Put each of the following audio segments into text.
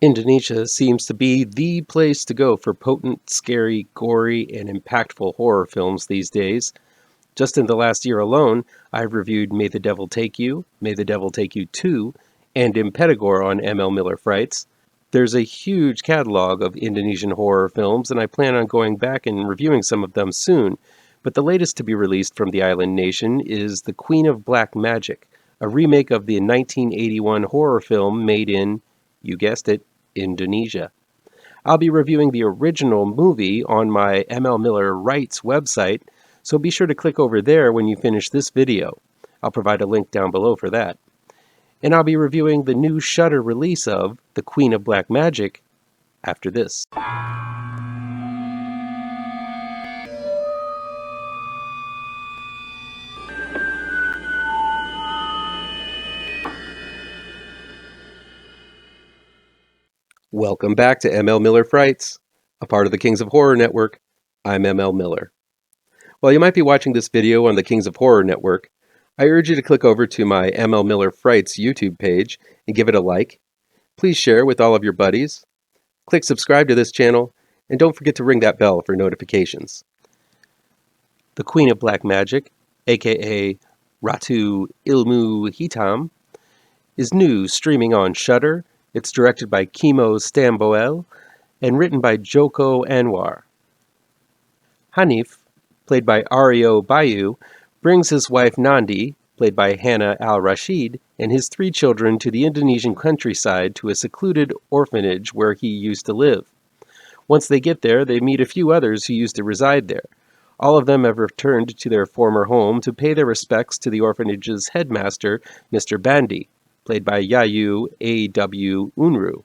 Indonesia seems to be the place to go for potent, scary, gory, and impactful horror films these days. Just in the last year alone, I've reviewed May the Devil Take You, May the Devil Take You 2, and Impedagore on ML Miller Frights. There's a huge catalog of Indonesian horror films, and I plan on going back and reviewing some of them soon. But the latest to be released from the island nation is The Queen of Black Magic, a remake of the 1981 horror film made in, you guessed it, Indonesia. I'll be reviewing the original movie on my ML Miller Rights website, so be sure to click over there when you finish this video. I'll provide a link down below for that. And I'll be reviewing the new Shudder release of The Queen of Black Magic after this. Welcome back to ML Miller Frights, a part of the Kings of Horror Network. I'm ML Miller. While you might be watching this video on the Kings of Horror Network, I urge you to click over to my ML Miller Frights YouTube page and give it a like. Please share with all of your buddies. Click subscribe to this channel, and don't forget to ring that bell for notifications. The Queen of Black Magic, aka RATU ILMU HITAM, is new, streaming on Shudder. It's directed by Kimo Stamboel and written by Joko Anwar. Hanif, played by Aryo Bayu, brings his wife Nandi, played by Hannah al-Rashid, and his 3 children to the Indonesian countryside to a secluded orphanage where he used to live. Once they get there, they meet a few others who used to reside there. All of them have returned to their former home to pay their respects to the orphanage's headmaster, Mr. Bandi, played by Yayu A.W. Unru,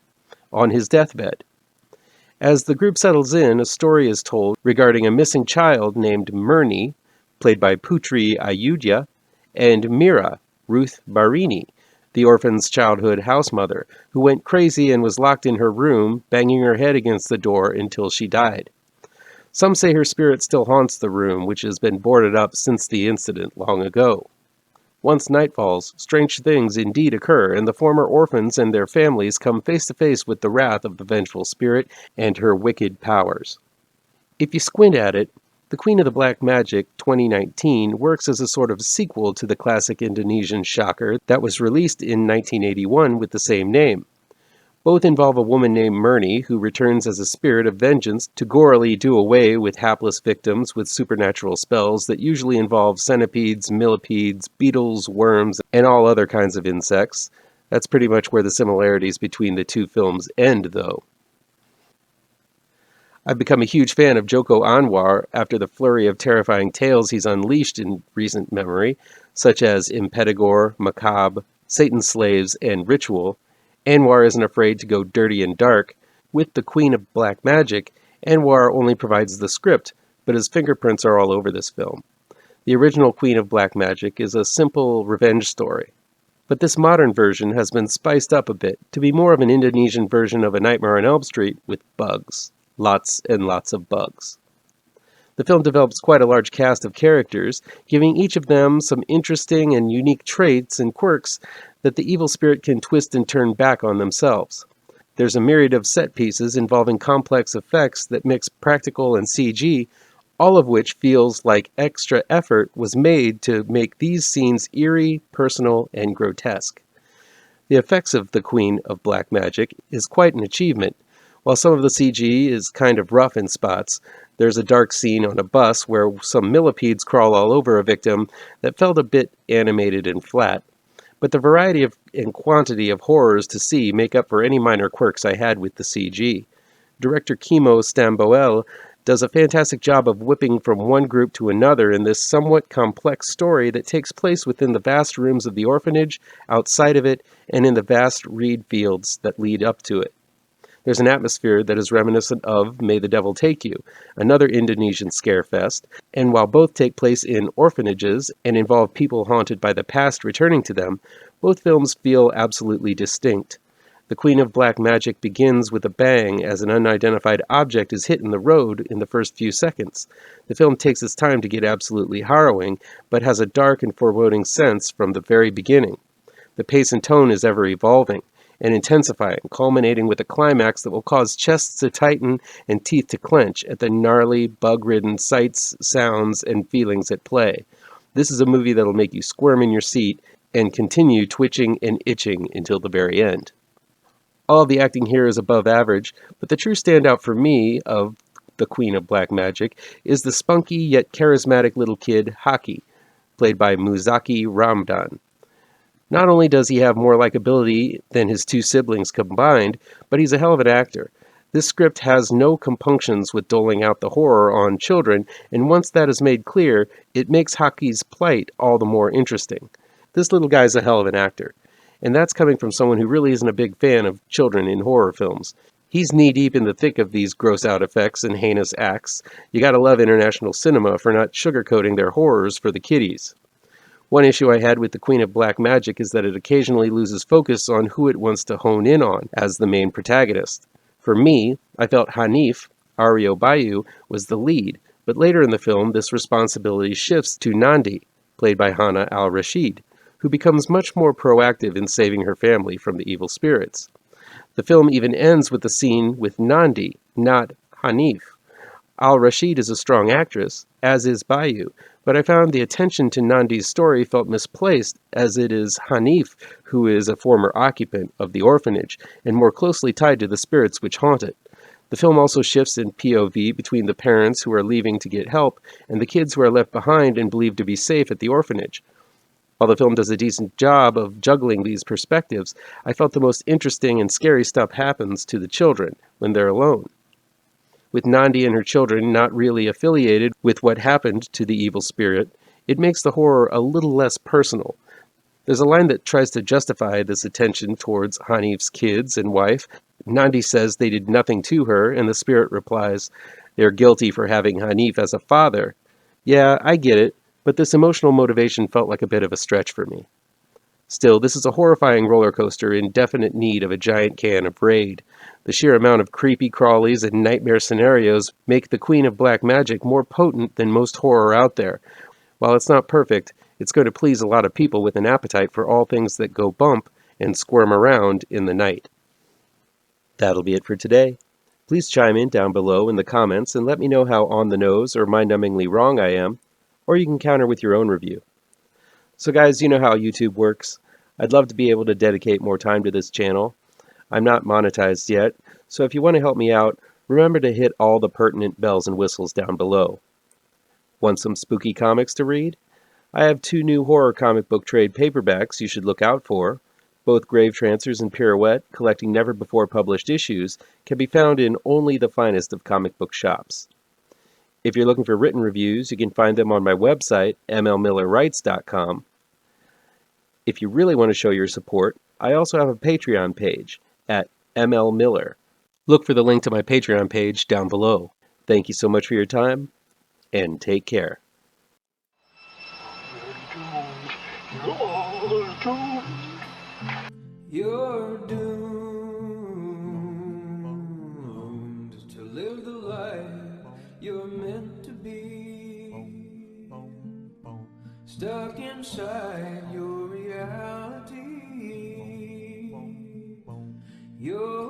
on his deathbed. As the group settles in, a story is told regarding a missing child named Murni, played by Putri Ayudhya, and Mira, Ruth Barini, the orphan's childhood house mother, who went crazy and was locked in her room, banging her head against the door until she died. Some say her spirit still haunts the room, which has been boarded up since the incident long ago. Once night falls, strange things indeed occur, and the former orphans and their families come face to face with the wrath of the vengeful spirit and her wicked powers. If you squint at it, The Queen of the Black Magic 2019 works as a sort of sequel to the classic Indonesian shocker that was released in 1981 with the same name. Both involve a woman named Murni who returns as a spirit of vengeance to gorily do away with hapless victims with supernatural spells that usually involve centipedes, millipedes, beetles, worms, and all other kinds of insects. That's pretty much where the similarities between the two films end, though. I've become a huge fan of Joko Anwar after the flurry of terrifying tales he's unleashed in recent memory, such as Impedagore, Macabre, Satan's Slaves, and Ritual. Anwar isn't afraid to go dirty and dark. With The Queen of Black Magic, Anwar only provides the script, but his fingerprints are all over this film. The original Queen of Black Magic is a simple revenge story, but this modern version has been spiced up a bit to be more of an Indonesian version of A Nightmare on Elm Street with bugs. Lots and lots of bugs. The film develops quite a large cast of characters, giving each of them some interesting and unique traits and quirks that the evil spirit can twist and turn back on themselves. There's a myriad of set pieces involving complex effects that mix practical and CG, all of which feels like extra effort was made to make these scenes eerie, personal, and grotesque. The effects of The Queen of Black Magic is quite an achievement. While some of the CG is kind of rough in spots, there's a dark scene on a bus where some millipedes crawl all over a victim that felt a bit animated and flat. But the variety and quantity of horrors to see make up for any minor quirks I had with the CG. Director Kimo Stamboel does a fantastic job of whipping from one group to another in this somewhat complex story that takes place within the vast rooms of the orphanage, outside of it, and in the vast reed fields that lead up to it. There's an atmosphere that is reminiscent of May the Devil Take You, another Indonesian scarefest, and while both take place in orphanages and involve people haunted by the past returning to them, both films feel absolutely distinct. The Queen of Black Magic begins with a bang as an unidentified object is hit in the road in the first few seconds. The film takes its time to get absolutely harrowing, but has a dark and foreboding sense from the very beginning. The pace and tone is ever evolving. and intensifying, culminating with a climax that will cause chests to tighten and teeth to clench at the gnarly, bug-ridden sights, sounds, and feelings at play. This is a movie that'll make you squirm in your seat and continue twitching and itching until the very end. All of the acting here is above average, but the true standout for me of the Queen of Black Magic is the spunky yet charismatic little kid, Haki, played by Muzaki Ramdan. Not only does he have more likability than his two siblings combined, but he's a hell of an actor. This script has no compunctions with doling out the horror on children, and once that is made clear, it makes Haki's plight all the more interesting. This little guy's a hell of an actor, and that's coming from someone who really isn't a big fan of children in horror films. He's knee-deep in the thick of these gross-out effects and heinous acts. You gotta love international cinema for not sugarcoating their horrors for the kiddies. One issue I had with the Queen of Black Magic is that it occasionally loses focus on who it wants to hone in on as the main protagonist. For me, I felt Hanif, Ario Bayu, was the lead, but later in the film this responsibility shifts to Nandi, played by Hana al-Rashid, who becomes much more proactive in saving her family from the evil spirits. The film even ends with the scene with Nandi, not Hanif. Al-Rashid is a strong actress, as is Bayu, but I found the attention to Nandi's story felt misplaced, as it is Hanif who is a former occupant of the orphanage, and more closely tied to the spirits which haunt it. The film also shifts in POV between the parents who are leaving to get help and the kids who are left behind and believed to be safe at the orphanage. While the film does a decent job of juggling these perspectives, I felt the most interesting and scary stuff happens to the children when they're alone. With Nandi and her children not really affiliated with what happened to the evil spirit, it makes the horror a little less personal. There's a line that tries to justify this attention towards Hanif's kids and wife. Nandi says they did nothing to her, and the spirit replies, they're guilty for having Hanif as a father. Yeah, I get it, but this emotional motivation felt like a bit of a stretch for me. Still, this is a horrifying roller coaster in definite need of a giant can of Raid. The sheer amount of creepy crawlies and nightmare scenarios make the Queen of Black Magic more potent than most horror out there. While it's not perfect, it's going to please a lot of people with an appetite for all things that go bump and squirm around in the night. That'll be it for today. Please chime in down below in the comments and let me know how on the nose or mind-numbingly wrong I am, or you can counter with your own review. So guys, you know how YouTube works. I'd love to be able to dedicate more time to this channel. I'm not monetized yet, so if you want to help me out, remember to hit all the pertinent bells and whistles down below. Want some spooky comics to read? I have 2 new horror comic book trade paperbacks you should look out for. Both Gravetrancers and Pirouette, collecting never-before-published issues, can be found in only the finest of comic book shops. If you're looking for written reviews, you can find them on my website, mlmillerwrites.com. If you really want to show your support, I also have a Patreon page at mlmiller. Look for the link to my Patreon page down below. Thank you so much for your time, and take care. You're doomed to live the life you're meant to be, stuck inside your reality. You're